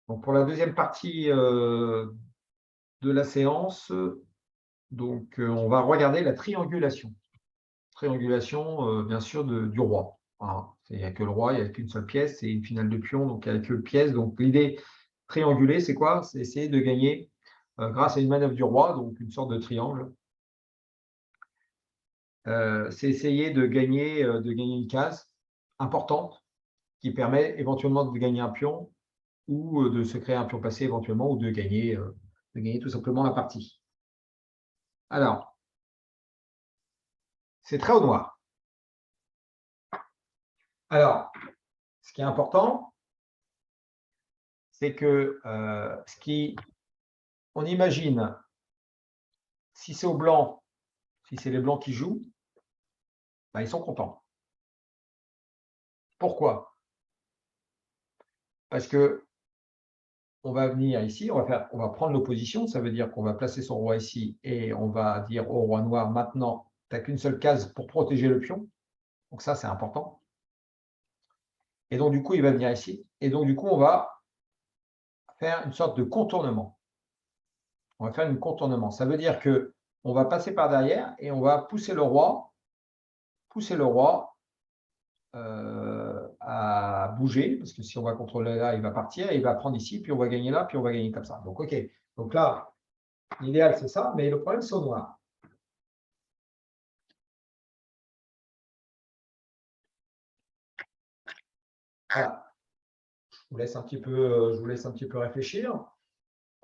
Donc, pour la deuxième partie de la séance, donc, on va regarder la triangulation. Triangulation, bien sûr, du roi. Voilà. Il n'y a que le roi, il n'y a qu'une seule pièce, c'est une finale de pion, donc il n'y a que pièce. Donc, l'idée triangulée, c'est quoi? C'est essayer de gagner grâce à une manœuvre du roi, donc une sorte de triangle. C'est essayer de gagner une case importante qui permet éventuellement de gagner un pion ou de se créer un pion passé éventuellement ou de gagner tout simplement la partie. Alors, c'est très au noir. Alors, ce qui est important, c'est que on imagine, si c'est au blanc, si c'est les blancs qui jouent, ben, ils sont contents. Pourquoi? Parce que on va venir ici, on va prendre l'opposition, ça veut dire qu'on va placer son roi ici et on va dire au roi noir, maintenant, tu n'as qu'une seule case pour protéger le pion. Donc ça, c'est important. Et donc, du coup, il va venir ici. Et donc, du coup, on va faire une sorte de contournement. On va faire un contournement. Ça veut dire qu'on va passer par derrière et on va pousser le roi à bouger, parce que si on va contrôler là, il va partir, et il va prendre ici, puis on va gagner là, puis on va gagner comme ça. Donc, OK. Donc là, l'idéal, c'est ça, mais le problème, c'est au noir. Voilà. Je vous laisse un petit peu réfléchir.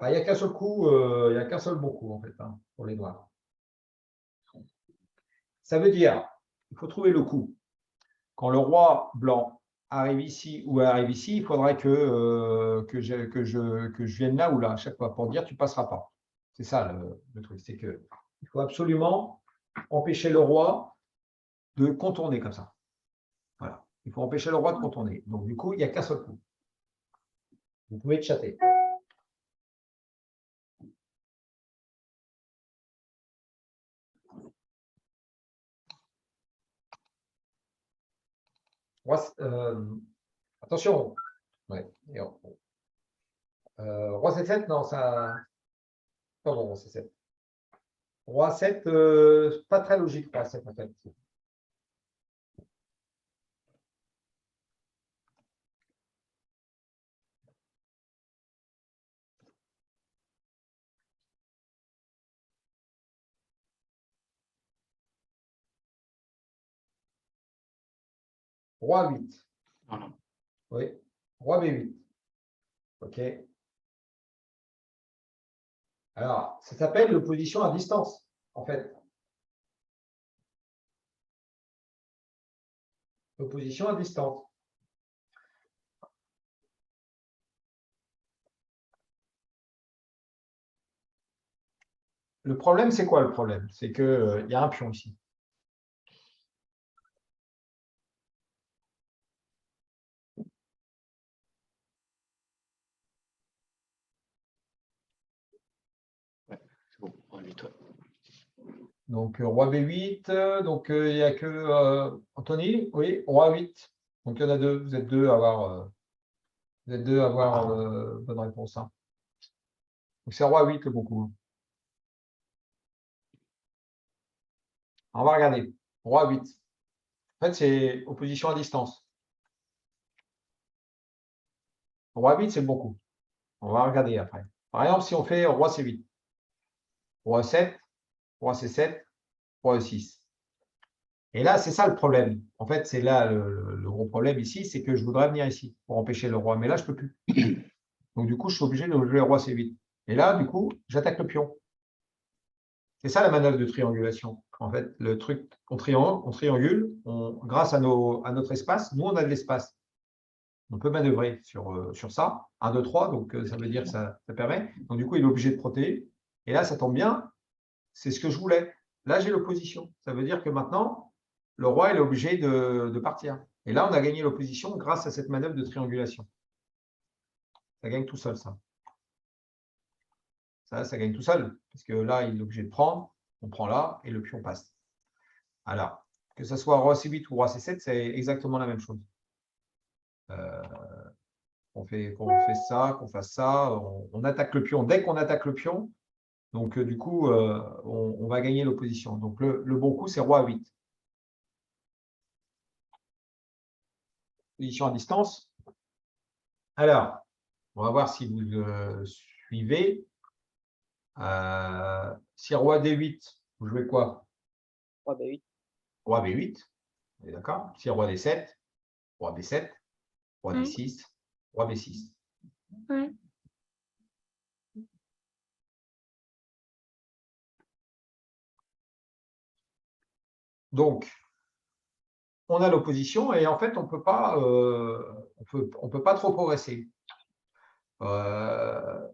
Il n'y a qu'un seul coup, il n'y a qu'un seul bon coup, en fait, hein, pour les noirs. Ça veut dire, il faut trouver le coup. Quand le roi blanc arrive ici ou arrive ici, il faudrait que je vienne là ou là à chaque fois pour dire tu ne passeras pas. C'est ça le truc, c'est qu'il faut absolument empêcher le roi de contourner comme ça. Voilà. Il faut empêcher le roi de contourner. Donc du coup, il n'y a qu'un seul coup. Vous pouvez chatter. Attention. Ouais. Roi C7, non, ça. Pas bon, roi C7. Roi 7, pas très logique, roi 7 en fait. Roi 8. Non, non. Oui. Roi B8. OK. Alors, ça s'appelle l'opposition à distance, en fait. L'opposition à distance. Le problème, c'est quoi le problème? C'est qu'il y a un pion ici. Ouais, c'est bon, on nettoie. Donc, roi B8, donc il n'y a que Anthony, oui, roi 8. Donc, il y en a deux, vous êtes deux à avoir bonne réponse. Hein. Donc, c'est roi 8 le bon coup. On va regarder. Roi 8. En fait, c'est opposition à distance. Roi 8, c'est le bon coup. On va regarder après. Par exemple, si on fait roi C8, roi 7, roi C7, roi E6. Et là, c'est ça le problème. En fait, c'est là le gros problème ici, c'est que je voudrais venir ici pour empêcher le roi. Mais là, je ne peux plus. Donc, du coup, je suis obligé de jouer roi C8. Et là, du coup, j'attaque le pion. C'est ça la manœuvre de triangulation. En fait, le truc, on triangule, grâce à notre espace, nous, on a de l'espace. On peut manœuvrer sur ça. 1, 2, 3, donc ça veut dire que ça permet. Donc, du coup, il est obligé de protéger. Et là, ça tombe bien, c'est ce que je voulais. Là, j'ai l'opposition. Ça veut dire que maintenant, le roi il est obligé de partir. Et là, on a gagné l'opposition grâce à cette manœuvre de triangulation. Ça gagne tout seul, ça. Ça gagne tout seul. Parce que là, il est obligé de prendre. On prend là et le pion passe. Alors, que ce soit roi C8 ou roi C7, c'est exactement la même chose. qu'on fait ça, qu'on fasse ça. On attaque le pion. Dès qu'on attaque le pion, donc du coup, on va gagner l'opposition. Donc le bon coup, c'est roi 8. Position à distance. Alors, on va voir si vous suivez. Si roi D8, vous jouez quoi? Roi B8. Roi B8. D'accord. Si roi D7, roi B7, roi Ouais. D6, roi B6. Ouais. Donc, on a l'opposition et en fait, on peut pas trop progresser. On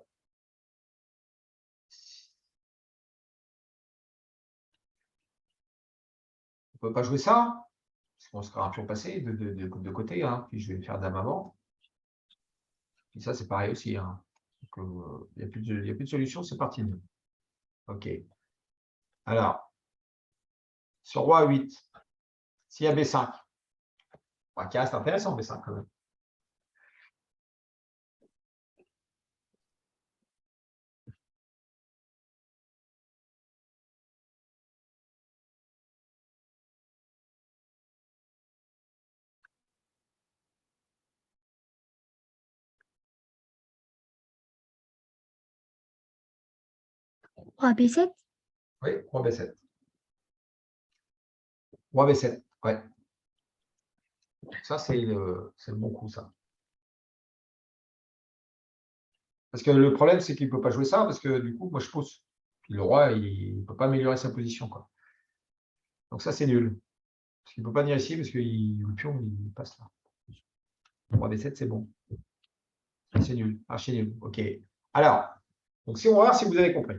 peut pas jouer ça, parce qu'on sera un pion passé de côté, hein, puis je vais faire dame avant. Et ça, c'est pareil aussi. Hein. Il n'y a plus de solution, c'est parti. OK. Alors, sur roi 8, s'il y a B5, qui reste intéressant, B5 quand même. Roi B7. Oui, roi B7. Roi B7, ouais. Ça, c'est le bon coup, ça. Parce que le problème, c'est qu'il ne peut pas jouer ça, parce que du coup, moi, je pousse. Puis le roi, il ne peut pas améliorer sa position, quoi. Donc ça, c'est nul. Parce qu'il ne peut pas venir ici, parce que le pion, il passe là. Roi B7, c'est bon. C'est nul, archi nul. OK. Alors, donc si on va voir si vous avez compris.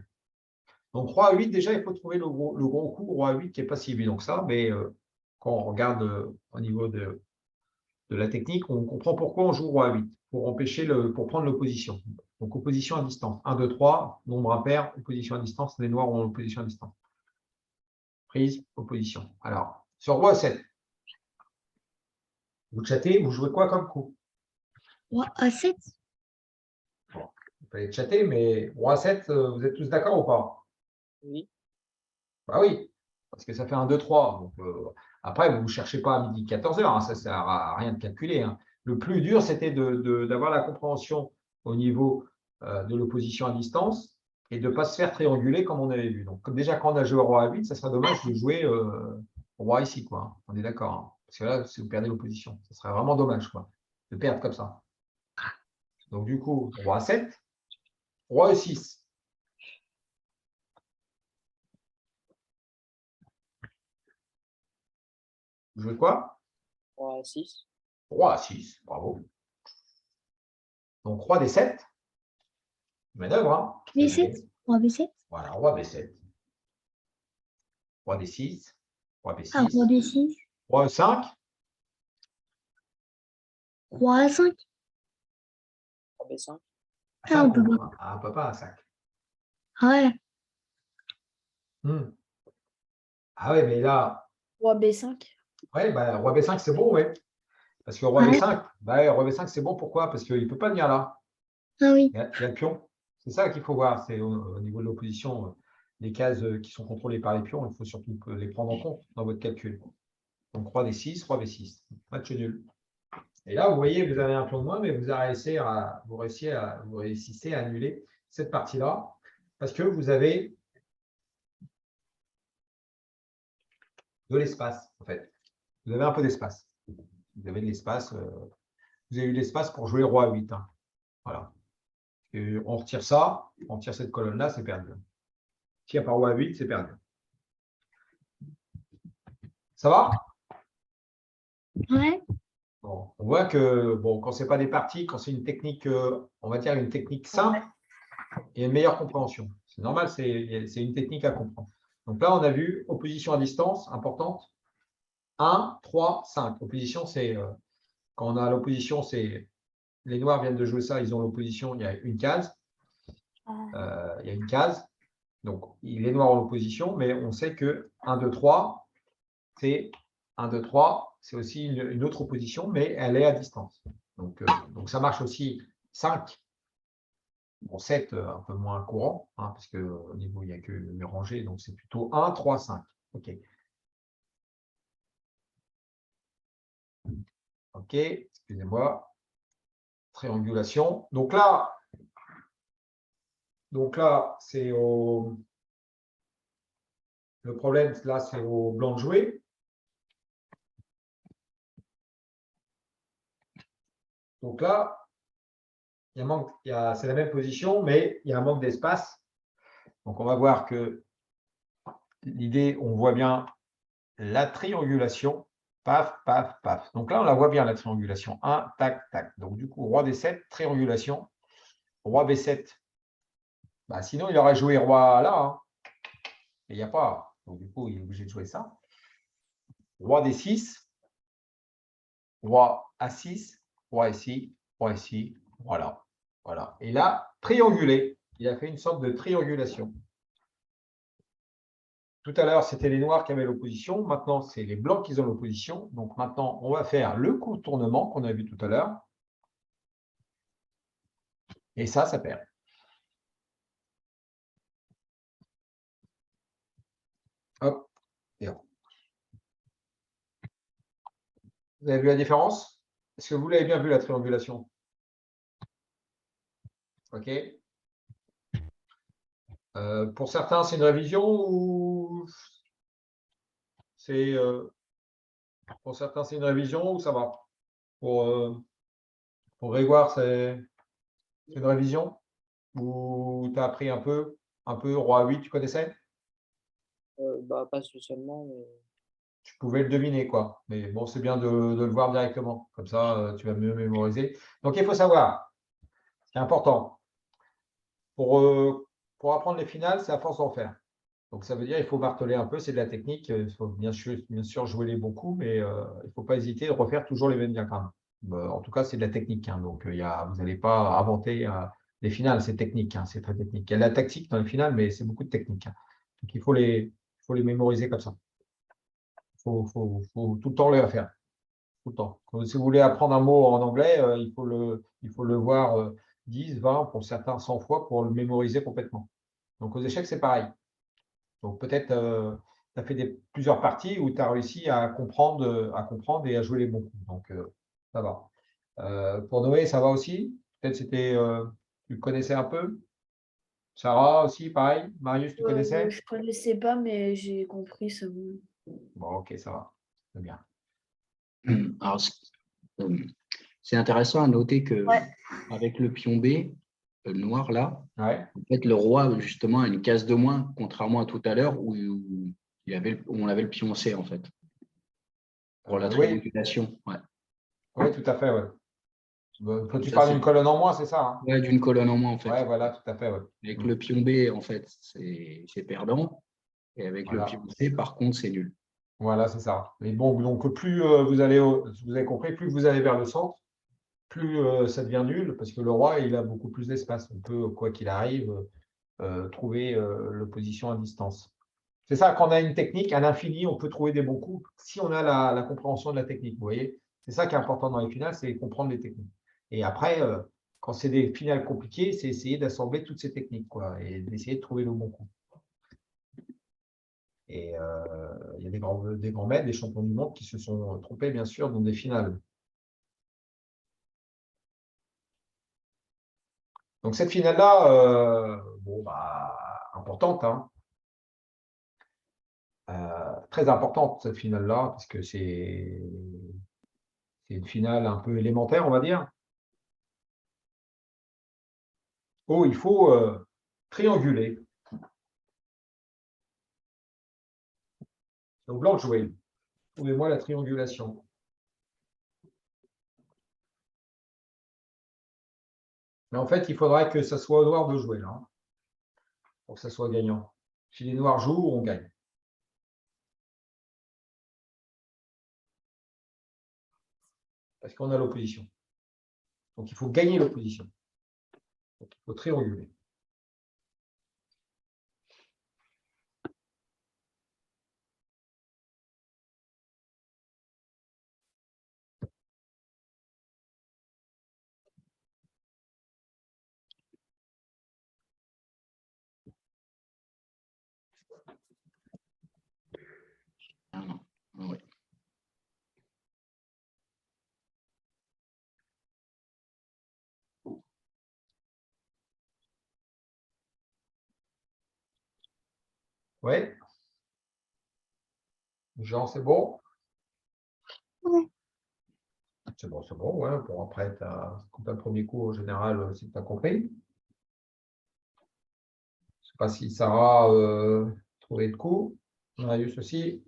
Donc, roi 8, déjà, il faut trouver le gros coup, roi 8, qui n'est pas si évident que ça, mais quand on regarde au niveau de la technique, on comprend pourquoi on joue roi 8, pour prendre l'opposition. Donc, opposition à distance. 1, 2, 3, nombre impair, opposition à distance. Les noirs ont opposition à distance. Prise, opposition. Alors, sur roi 7, vous chattez, vous jouez quoi comme coup? Roi A7. Bon, vous pouvez chatter, mais roi 7, vous êtes tous d'accord ou pas? Oui. Bah oui, parce que ça fait un 2, 3. Donc, après, vous ne cherchez pas à midi 14h, hein, ça ne sert à rien de calculer. Hein. Le plus dur, c'était d'avoir la compréhension au niveau de l'opposition à distance et de ne pas se faire trianguler comme on avait vu. Donc, déjà, quand on a joué roi à 8, ça serait dommage de jouer roi ici, quoi. Hein. On est d'accord. Hein. Parce que là, si vous perdez l'opposition, ça serait vraiment dommage, quoi, de perdre comme ça. Donc, du coup, roi à 7, roi E6. Vous jouez quoi? Roi A6. Roi à 6, bravo. Donc, roi D7. Manœuvre, hein. B7. Roi B7. Voilà, roi B7. Roi D6. Roi B6. Ah, roi B6. Roi E5. Roi A5. Roi B5. Ah, on peut pas. On peut pas, A5. Ah ouais. Ah ouais, mais là, Roi B5. ouais, bah, roi B5, c'est bon, ouais. Parce que roi Ouais. B5, bah, roi B5, c'est bon, pourquoi? Parce qu'il ne peut pas venir là. Ah oui. Il y a le pion. C'est ça qu'il faut voir. C'est au niveau de l'opposition, les cases qui sont contrôlées par les pions, il faut surtout les prendre en compte dans votre calcul. Donc, roi D6, roi B6. Match nul. Et là, vous voyez, vous avez un pion de moins, mais vous réussissez à annuler cette partie-là parce que vous avez de l'espace, en fait. Vous avez un peu d'espace. Vous avez de l'espace. Vous avez eu l'espace pour jouer roi 8. Hein. Voilà. Et on retire ça, on retire cette colonne-là, c'est perdu. S'il n'y a pas roi 8, c'est perdu. Ça va? Ouais. Bon, on voit que bon, quand ce n'est pas des parties, quand c'est une technique, on va dire une technique simple, il y a une meilleure compréhension. C'est normal, c'est une technique à comprendre. Donc là, on a vu opposition à distance, importante. 1, 3, 5. Opposition, c'est quand on a l'opposition, c'est les noirs viennent de jouer ça, ils ont l'opposition, il y a une case. Il y a une case. Donc, les noirs ont l'opposition, mais on sait que 1, 2, 3, c'est 1, 2, 3, c'est aussi une autre opposition, mais elle est à distance. Donc Donc, ça marche aussi 5. Bon, 7, un peu moins courant, hein, parce qu'au niveau, il n'y a que les rangées, donc c'est plutôt 1, 3, 5. OK. OK, excusez-moi. Triangulation. Donc là, c'est au. Le problème, là, c'est au blanc de jouer. Donc là, c'est la même position, mais il y a un manque d'espace. Donc on va voir que l'idée, on voit bien la triangulation. Paf, paf, paf. Donc là, on la voit bien, la triangulation. 1, tac, tac. Donc du coup, roi D7, triangulation. Roi B7. Bah, sinon, il aurait joué roi là. Hein. Et il n'y a pas. Donc du coup, il est obligé de jouer ça. Roi D6. Roi A6. Roi ici. Roi ici. Voilà. Voilà. Et là, triangulé. Il a fait une sorte de triangulation. Tout à l'heure, c'était les noirs qui avaient l'opposition. Maintenant, c'est les blancs qui ont l'opposition. Donc maintenant, on va faire le contournement qu'on a vu tout à l'heure. Et ça perd. Hop, et hop. Vous avez vu la différence? Est-ce que vous l'avez bien vu, la triangulation? OK. Pour certains, c'est une révision ou c'est pour certains, c'est une révision ou ça va? Pour Grégoire, c'est une révision? Ou tu as appris un peu, roi 8, tu connaissais? Bah, pas spécialement, mais Tu pouvais le deviner, quoi. Mais bon, c'est bien de le voir directement. Comme ça, tu vas mieux mémoriser. Donc, il faut savoir, ce qui est important, pour apprendre les finales, c'est à force d'en faire. Donc, ça veut dire qu'il faut marteler un peu, c'est de la technique. Il faut bien sûr jouer les bons coups, mais il ne faut pas hésiter de refaire toujours les mêmes diagrammes. En tout cas, c'est de la technique. Hein. Donc, vous n'allez pas inventer les finales, c'est technique, hein, c'est très technique. Il y a de la tactique dans les finales, mais c'est beaucoup de technique. Hein. Donc, il faut les mémoriser comme ça. Faut tout le temps les faire. Tout le temps. Si vous voulez apprendre un mot en anglais, il faut le voir 10, 20, pour certains 100 fois pour le mémoriser complètement. Donc aux échecs, c'est pareil. Donc peut-être tu as fait plusieurs parties où tu as réussi à comprendre et à jouer les bons coups. Donc ça va. Pour Noé, ça va aussi? Peut-être tu connaissais un peu? Sarah aussi, pareil. Marius, tu connaissais? Je connaissais pas, mais j'ai compris, ça Bon, ok, ça va. C'est bien. Alors, c'est intéressant à noter que Ouais. avec le pion B, le noir là, Ouais. en fait, le roi justement a une case de moins, contrairement à tout à l'heure où on avait le pion C en fait pour la Oui. triangulation. Ouais. Oui, tout à fait. Ouais. Quand tu Ça, parles c'est- d'une colonne en moins, c'est ça? Hein? Ouais, d'une colonne en moins en fait. Ouais, voilà, tout à fait. Ouais. Avec le pion B, en fait, c'est perdant. Et avec Voilà. le pion C, par contre, c'est nul. Voilà, c'est ça. Mais bon, donc plus vous avez compris, plus vous allez vers le centre, plus ça devient nul, parce que le roi, il a beaucoup plus d'espace. On peut, quoi qu'il arrive, trouver l'opposition à distance. C'est ça, quand on a une technique, à l'infini, on peut trouver des bons coups si on a la compréhension de la technique. Vous voyez, c'est ça qui est important dans les finales, c'est comprendre les techniques. Et après, quand c'est des finales compliquées, c'est essayer d'assembler toutes ces techniques, quoi, et d'essayer de trouver le bon coup. Et il y a des grands maîtres, des champions du monde qui se sont trompés, bien sûr, dans des finales. Donc cette finale-là, bon, bah, importante, hein. Très importante, cette finale-là, parce que c'est une finale un peu élémentaire, on va dire. Oh, il faut trianguler. Donc blanc de jouer. Trouvez-moi la triangulation. Mais en fait, il faudrait que ça soit au noir de jouer, là, hein, pour que ça soit gagnant. Si les noirs jouent, on gagne. Parce qu'on a l'opposition. Donc il faut gagner l'opposition. Donc il faut trianguler. Ah non. Ah ouais. Oui. Jean, c'est bon? Ouais. C'est bon, ouais. Bon, après, quand tu as le premier coup, en général, c'est que tu as compris. Je ne sais pas si Sarah trouvé de coup. Marius aussi.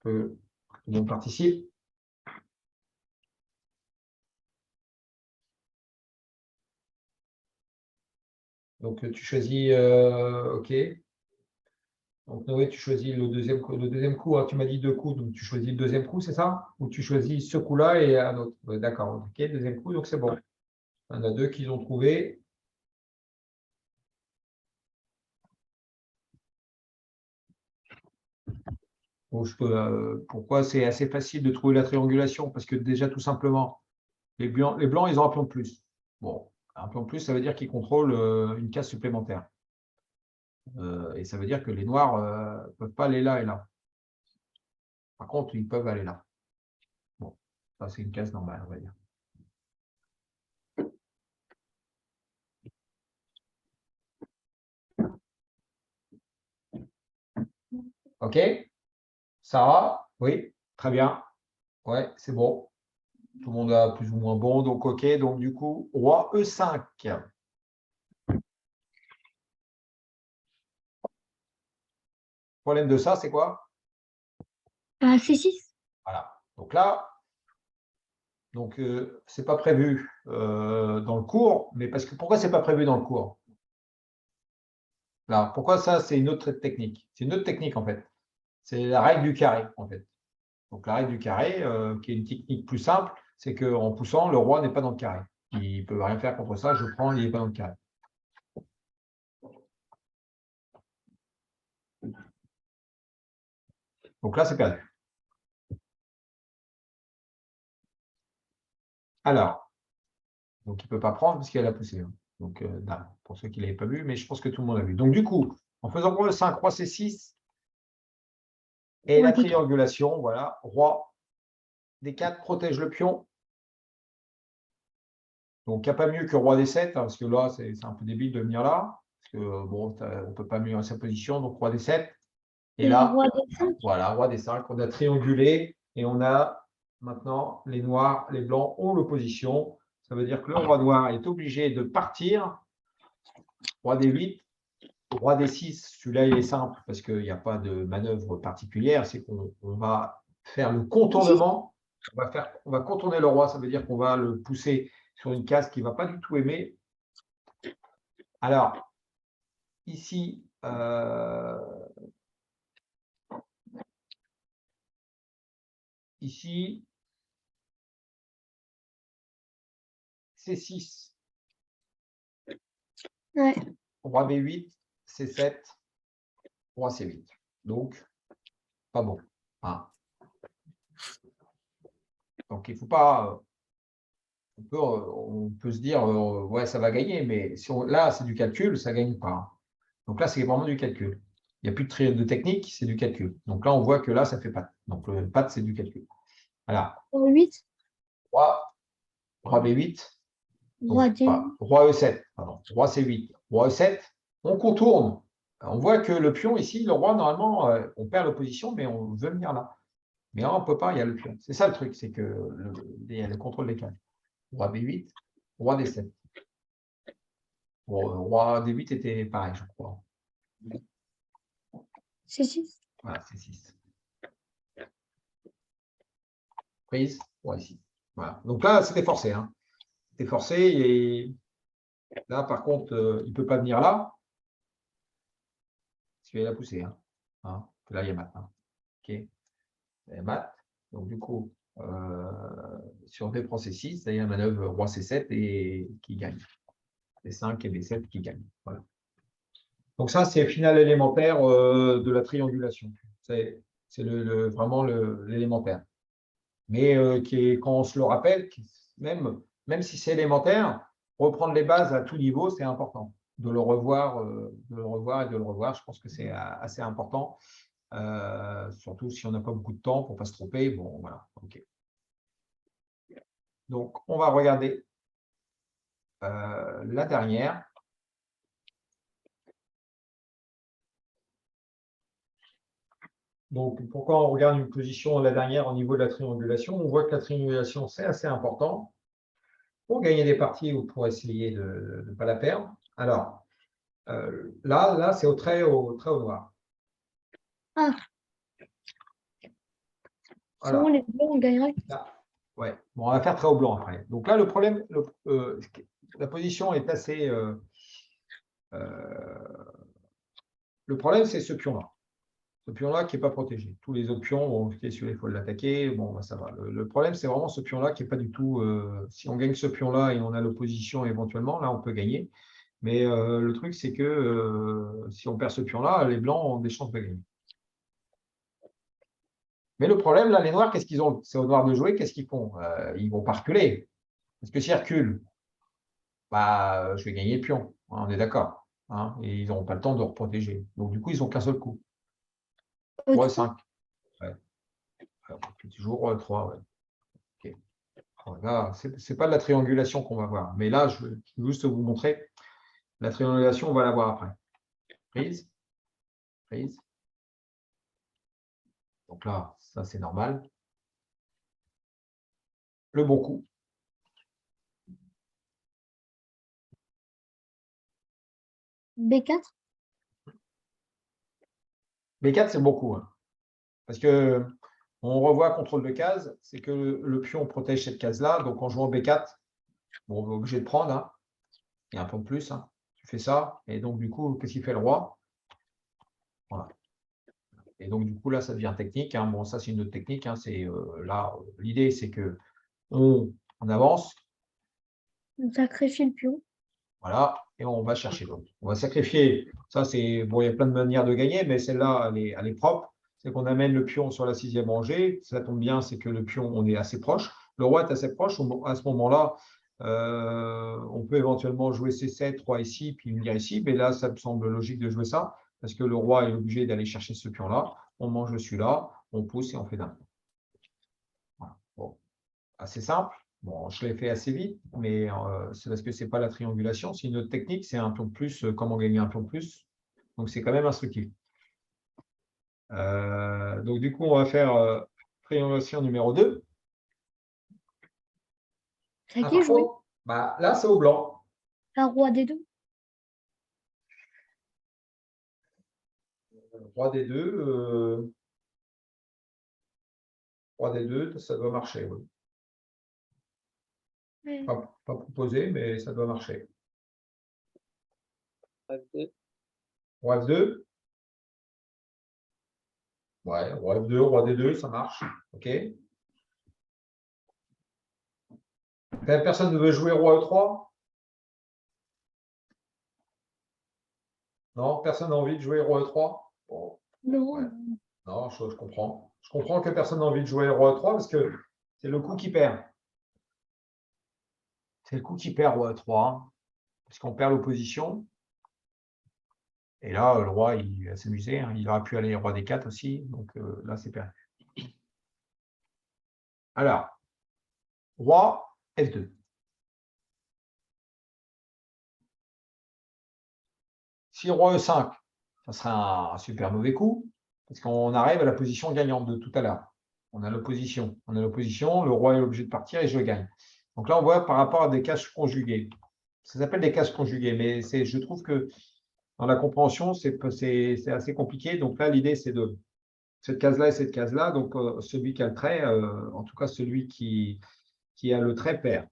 Tout le monde participe. Donc, tu choisis, OK. Donc, Noé, tu choisis le deuxième coup. Hein, tu m'as dit 2 coups, donc tu choisis le deuxième coup, c'est ça? Ou tu choisis ce coup-là et un autre? Ouais, d'accord, OK, deuxième coup, donc c'est bon. Il y en a 2 qui ont trouvé. Bon, pourquoi c'est assez facile de trouver la triangulation? Parce que déjà, tout simplement, les blancs, ils ont un pion de plus. Bon, un pion de plus, ça veut dire qu'ils contrôlent une case supplémentaire. Et ça veut dire que les noirs ne peuvent pas aller là et là. Par contre, ils peuvent aller là. Bon, ça, c'est une case normale, on va dire. OK? Sarah? Oui, très bien. Ouais, c'est bon. Tout le monde a plus ou moins bon, donc OK. Donc, du coup, roi E5. Le problème de ça, c'est quoi? C6. Voilà. Donc là, c'est pas prévu dans le cours, mais pourquoi c'est pas prévu dans le cours? Là, pourquoi ça, c'est une autre technique? C'est une autre technique, en fait. C'est la règle du carré, en fait. Donc, la règle du carré, qui est une technique plus simple, c'est qu'en poussant, le roi n'est pas dans le carré. Il ne peut rien faire contre ça. Je prends, il n'est pas dans le carré. Donc là, c'est perdu. Alors, donc il ne peut pas prendre parce qu'il a poussé. Hein. Donc, dame, pour ceux qui ne l'avaient pas vu, mais je pense que tout le monde l'a vu. Donc, du coup, en faisant roi E5, roi C6, et Roi la D4. triangulation, voilà, roi D4 protège le pion. Donc, il n'y a pas mieux que roi D7, hein, parce que là, c'est un peu débile de venir là. Parce que, bon, on ne peut pas mieux à sa position. Donc, roi D7. Et là, Roi D5. voilà, roi D5. On a triangulé et on a maintenant les noirs, les blancs ont l'opposition. Ça veut dire que le roi noir est obligé de partir. Roi D8, roi D6, celui-là, il est simple parce qu'il n'y a pas de manœuvre particulière. C'est qu'on va faire le contournement. On va contourner le roi. Ça veut dire qu'on va le pousser sur une case qu'il ne va pas du tout aimer. Alors, ici, ici, C6, Ouais. roi B8, C7, roi C8. Donc, pas bon. Hein. Donc, il ne faut pas. On peut se dire, ouais, ça va gagner, mais là, c'est du calcul, ça ne gagne pas. Donc là, c'est vraiment du calcul. Il n'y a plus de technique, c'est du calcul. Donc là, on voit que là, ça fait patte. Donc le patte, c'est du calcul. Voilà. Roi 8. Roi B8. Roi Donc, D. roi E7. Pardon. Roi C8. Roi E7. On contourne. On voit que le pion ici, le roi, normalement, on perd l'opposition, mais on veut venir là. Mais là, on ne peut pas, il y a le pion. C'est ça le truc, c'est que il y a le contrôle des cases. Roi B8, roi D7. Bon, roi D8 était pareil, je crois. C6. Voilà, c'est 6. Prise, roi ici. Voilà. Donc là, c'était forcé. Hein. C'était forcé et là, par contre, il ne peut pas venir là. Parce qu'il a poussé. Hein. Hein. Là, il y a mat. Hein. OK. Il y a mat. Donc, du coup, si on prend C6, il y a la manœuvre roi C7 et qui gagne. C5 et B7 qui gagnent. Voilà. Donc ça, c'est le final élémentaire de la triangulation. C'est vraiment l'élémentaire. Mais quand on se le rappelle, même si c'est élémentaire, reprendre les bases à tout niveau, c'est important. de le revoir, et de le revoir. Je pense que c'est assez important, surtout si on n'a pas beaucoup de temps pour ne pas se tromper. Bon, voilà, ok. Donc, on va regarder la dernière. Donc, pourquoi on regarde une position, la dernière, au niveau de la triangulation? On voit que la triangulation, c'est assez important pour gagner des parties ou pour essayer de ne pas la perdre. Alors, là c'est au trait au noir. Ah, Voilà. sinon les bleus, on gagnerait. Là, ouais. Bon, on va faire trait au blanc après. Donc là, le problème, la position est assez… le problème, c'est ce pion-là. Ce pion-là qui n'est pas protégé. Tous les autres pions, bon, ok, celui-là, il faut l'attaquer. Bon, bah, ça va. Le problème, c'est vraiment ce pion-là qui n'est pas du tout… si on gagne ce pion-là et on a l'opposition éventuellement, là, on peut gagner. Mais le truc, c'est que si on perd ce pion-là, les blancs ont des chances de gagner. Mais le problème, là, les noirs, qu'est-ce qu'ils ont? C'est aux noirs de jouer, qu'est-ce qu'ils font? Ils ne vont pas reculer. Parce que s'ils reculent, bah, je vais gagner le pion. Hein, on est d'accord. Hein, et ils n'auront pas le temps de reprotéger. Donc, du coup, ils n'ont qu'un seul coup. Roi 5. Ouais. Toujours roi 3. Ouais. Okay. Là, ce n'est pas de la triangulation qu'on va voir. Mais là, je veux juste vous montrer. La triangulation, on va la voir après. Prise. Prise. Donc là, ça, c'est normal. Le bon coup. B4. B4, c'est le bon coup. Hein. Parce que on revoit contrôle de case, c'est que le pion protège cette case-là. Donc, en jouant B4, bon, on est obligé de prendre. Hein. Il y a un pion de plus. Hein. Tu fais ça. Et donc, du coup, qu'est-ce qu'il fait le roi? Voilà. Et donc, du coup, là, ça devient technique. Hein. Bon, ça, c'est une autre technique. Hein. C'est là, l'idée, c'est que on avance. On sacrifie le pion. Voilà. Et on va chercher l'autre. On va sacrifier. Ça, c'est bon, il y a plein de manières de gagner, mais celle-là, elle est propre. C'est qu'on amène le pion sur la 6e rangée. Ça tombe bien, c'est que le pion, on est assez proche. Le roi est assez proche. À ce moment-là, on peut éventuellement jouer C7, roi ici, puis venir ici. Mais là, ça me semble logique de jouer ça, parce que le roi est obligé d'aller chercher ce pion-là. On mange celui-là, on pousse et on fait d'un. Voilà. Bon. Assez simple. Bon, je l'ai fait assez vite, mais c'est parce que ce n'est pas la triangulation. C'est une autre technique, c'est un pion de plus, comment gagner un pion de plus. Donc, c'est quand même instructif. Donc, du coup, on va faire triangulation numéro 2. C'est à qui jouer? Bah, là, c'est au blanc. Un roi des deux. Roi des deux. Roi des deux, ça doit marcher. Oui. Ouais. Pas proposé, mais ça doit marcher. F2. Roi F2. Ouais, roi F2, roi des deux, ça marche. OK. Personne ne veut jouer roi E3? Non, personne n'a envie de jouer roi E3? Bon, Non. ouais. Non, je comprends. Je comprends que personne n'a envie de jouer roi E3 parce que c'est le coup qui perd. C'est le coup qui perd roi E3. Hein, parce qu'on perd l'opposition. Et là, le roi, il va s'amuser. Hein, il aurait pu aller roi D4 aussi. Donc là, c'est perdu. Alors, roi F2. Si roi E5, ça serait un super mauvais coup, parce qu'on arrive à la position gagnante de tout à l'heure. On a l'opposition. On a l'opposition, le roi est obligé de partir et je gagne. Donc là, on voit par rapport à des cases conjuguées. Ça s'appelle des cases conjuguées, mais je trouve que dans la compréhension, c'est assez compliqué. Donc là, l'idée, c'est de cette case-là et cette case-là. Donc, celui qui a le trait, en tout cas, celui qui a le trait perd,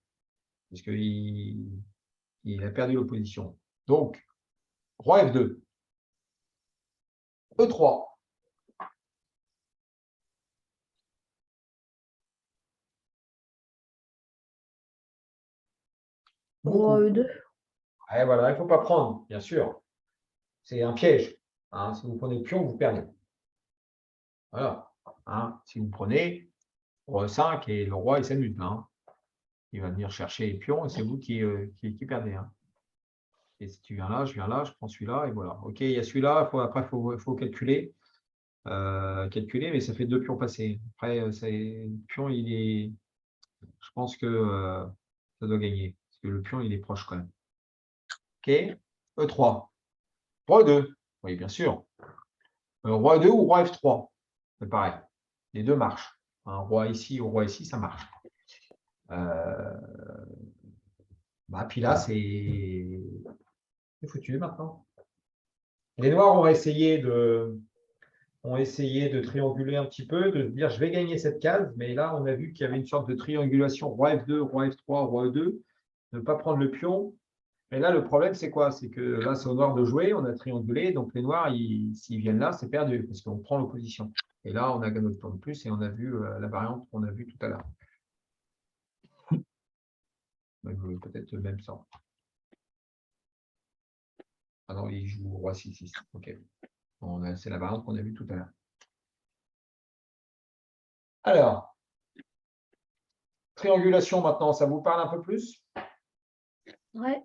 puisqu'il a perdu l'opposition. Donc, roi F2. E3. Roi E2. Ouais, voilà, il ne faut pas prendre, bien sûr. C'est un piège. Hein. Si vous prenez le pion, vous perdez. Voilà. Hein. Si vous prenez roi 5 et le roi, il s'amuse. Hein. Il va venir chercher les pions et c'est vous qui perdez. Hein. Et si tu viens là, je prends celui-là et voilà. OK, il y a celui-là, après, il faut calculer. Calculer, mais ça fait 2 pions passés. Après, le pion, je pense que ça doit gagner. Parce que le pion, il est proche quand même. OK, E3. Roi 2. Oui, bien sûr. Roi 2 ou roi F3. C'est pareil. Les deux marchent. Un roi ici ou roi ici, ça marche. Puis là, c'est foutu maintenant. Les noirs ont essayé de trianguler un petit peu, de se dire je vais gagner cette case, mais là on a vu qu'il y avait une sorte de triangulation roi F2, roi F3, roi E2, ne pas prendre le pion. Et là le problème c'est quoi? C'est que là c'est au noir de jouer, on a triangulé, donc les noirs s'ils viennent là c'est perdu parce qu'on prend l'opposition. Et là on a gagné notre pion de plus et on a vu la variante qu'on a vue tout à l'heure. Peut-être même ça. Ah non, il joue roi 6-6. Ok. C'est la variante qu'on a vue tout à l'heure. Alors, triangulation maintenant, ça vous parle un peu plus? Ouais.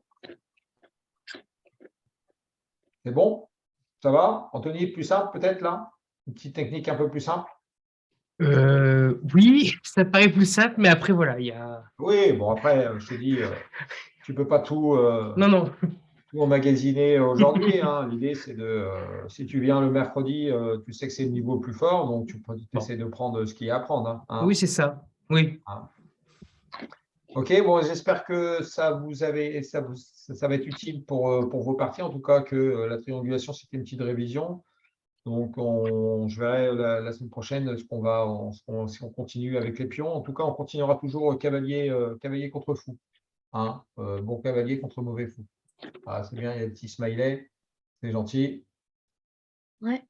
C'est bon? Ça va? Anthony, plus simple peut-être là? Une petite technique un peu plus simple? Oui, ça paraît plus simple, mais après, voilà, il y a. Oui, bon après, je te dis, tu ne peux pas tout Non. emmagasiner aujourd'hui. Hein. L'idée, c'est si tu viens le mercredi, tu sais que c'est le niveau le plus fort, donc tu essaies de prendre ce qu'il y a à prendre. Hein. Oui, c'est ça. Oui. Hein. Ok, bon, j'espère que ça va être utile pour vos parties. En tout cas, que la triangulation, c'était une petite révision. Donc, je verrai la semaine prochaine si on continue avec les pions. En tout cas, on continuera toujours cavalier contre fou. Hein, bon cavalier contre mauvais fou. Ah, c'est bien, il y a le petit smiley. C'est gentil. Ouais.